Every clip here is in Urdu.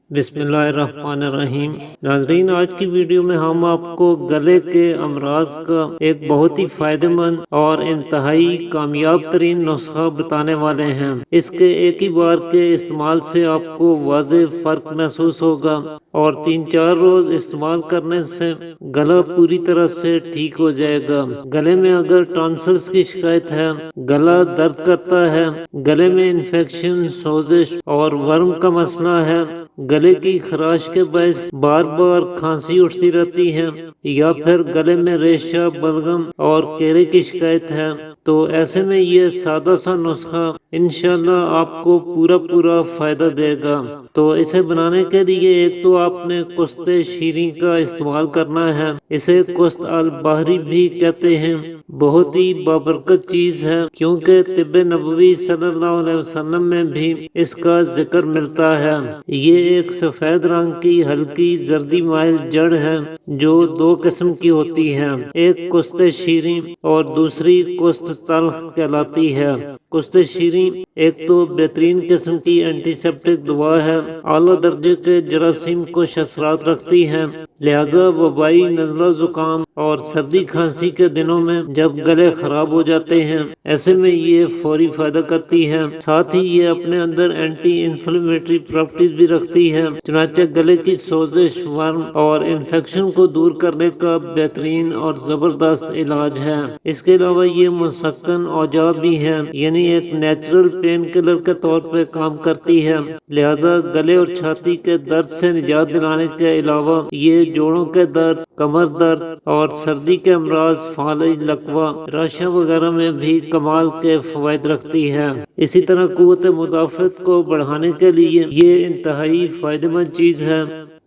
بسم اللہ الرحمن الرحیم۔ ناظرین، آج کی ویڈیو میں ہم آپ کو گلے کے امراض کا ایک بہت ہی فائدہ مند اور انتہائی کامیاب ترین نسخہ بتانے والے ہیں۔ اس کے ایک ہی بار کے استعمال سے آپ کو واضح فرق محسوس ہوگا اور 3-4 روز استعمال کرنے سے گلا پوری طرح سے ٹھیک ہو جائے گا۔ گلے میں اگر ٹانسلز کی شکایت ہے، گلا درد کرتا ہے، گلے میں انفیکشن، سوزش اور ورم کا مسئلہ ہے، گلے کی خراش کے باعث بار بار کھانسی اٹھتی رہتی ہے، یا پھر گلے میں ریشہ، بلغم اور کیرے کی شکایت ہے، تو ایسے میں یہ سادہ سا نسخہ انشاءاللہ آپ کو پورا فائدہ دے گا۔ تو اسے بنانے کے لیے ایک تو آپ نے کست شیریں کا استعمال کرنا ہے۔ اسے کست البحری بھی کہتے ہیں۔ بہت ہی بابرکت چیز ہے، کیونکہ طب نبوی صلی اللہ علیہ وسلم میں بھی اس کا ذکر ملتا ہے۔ یہ ایک سفید رنگ کی ہلکی زردی مائل جڑ ہے جو 2 قسم کی ہوتی ہے، ایک کست شیریں اور دوسری کست تلخ کہلاتی ہے۔ کست شیریں ایک تو بہترین قسم کی اینٹی سیپٹک دوا ہے، اعلیٰ درجے کے جراثیم کش اثرات رکھتی ہے، لہذا وبائی نزلہ زکام اور سردی کھانسی کے دنوں میں جب گلے خراب ہو جاتے ہیں، ایسے میں یہ فوری فائدہ کرتی ہے۔ ساتھ ہی یہ اپنے اندر اینٹی انفلیمیٹری پراپرٹیز بھی رکھتی ہے، چنانچہ گلے کی سوزش، ورم اور انفیکشن کو دور کرنے کا بہترین اور زبردست علاج ہے۔ اس کے علاوہ یہ مسکن اوجاع بھی ہے، یعنی ایک نیچرل پین کلر کے طور پر کام کرتی ہے، لہذا گلے اور چھاتی کے درد سے نجات دلانے کے علاوہ یہ جوڑوں کے درد، کمر درد اور سردی کے امراض، فالج، لکوہ، راشا وغیرہ میں بھی کمال کے فوائد رکھتی ہے۔ اسی طرح قوت مدافعت کو بڑھانے کے لیے یہ انتہائی فائدہ مند چیز ہے،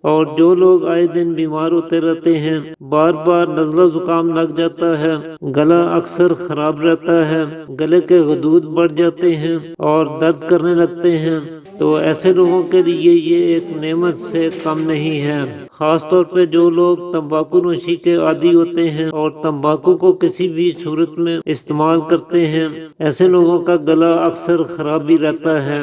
اور جو لوگ آئے دن بیمار ہوتے رہتے ہیں، بار بار نزلہ زکام لگ جاتا ہے، گلا اکثر خراب رہتا ہے، گلے کے غدود بڑھ جاتے ہیں اور درد کرنے لگتے ہیں، تو ایسے لوگوں کے لیے یہ ایک نعمت سے کم نہیں ہے۔ خاص طور پہ جو لوگ تمباکو نوشی کے عادی ہوتے ہیں اور تمباکو کو کسی بھی صورت میں استعمال کرتے ہیں، ایسے لوگوں کا گلا اکثر خراب بھی رہتا ہے،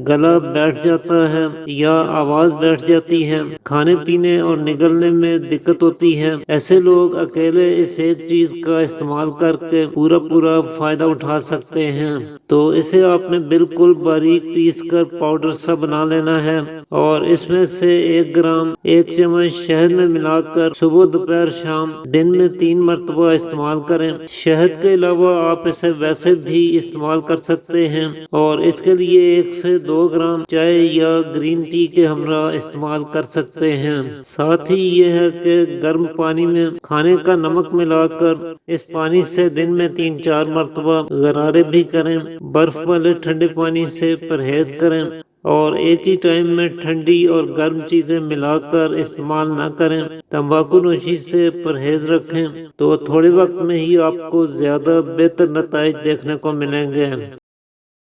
گلا بیٹھ جاتا ہے یا آواز بیٹھ جاتی ہے، کھانے پینے اور نگلنے میں دقت ہوتی ہے۔ ایسے لوگ اکیلے اس ایک چیز کا استعمال کر کے پورا فائدہ اٹھا سکتے ہیں۔ تو اسے آپ نے بالکل باریک پیس کر پاؤڈر سا بنا لینا ہے، اور اس میں سے 1 گرام 1 چمچ شہد میں ملا کر صبح، دوپہر، شام دن میں 3 مرتبہ استعمال کریں۔ شہد کے علاوہ آپ اسے ویسے بھی استعمال کر سکتے ہیں، اور اس کے لیے 1 سے 2 گرام چائے یا گرین ٹی کے ہمراہ استعمال کر سکتے ہیں۔ ساتھ ہی یہ ہے کہ گرم پانی میں کھانے کا نمک ملا کر اس پانی سے دن میں 3-4 مرتبہ غرارے بھی کریں۔ برف والے ٹھنڈے پانی سے پرہیز کریں، اور ایک ہی ٹائم میں ٹھنڈی اور گرم چیزیں ملا کر استعمال نہ کریں۔ تمباکو نوشی سے پرہیز رکھیں تو تھوڑے وقت میں ہی آپ کو زیادہ بہتر نتائج دیکھنے کو ملیں گے۔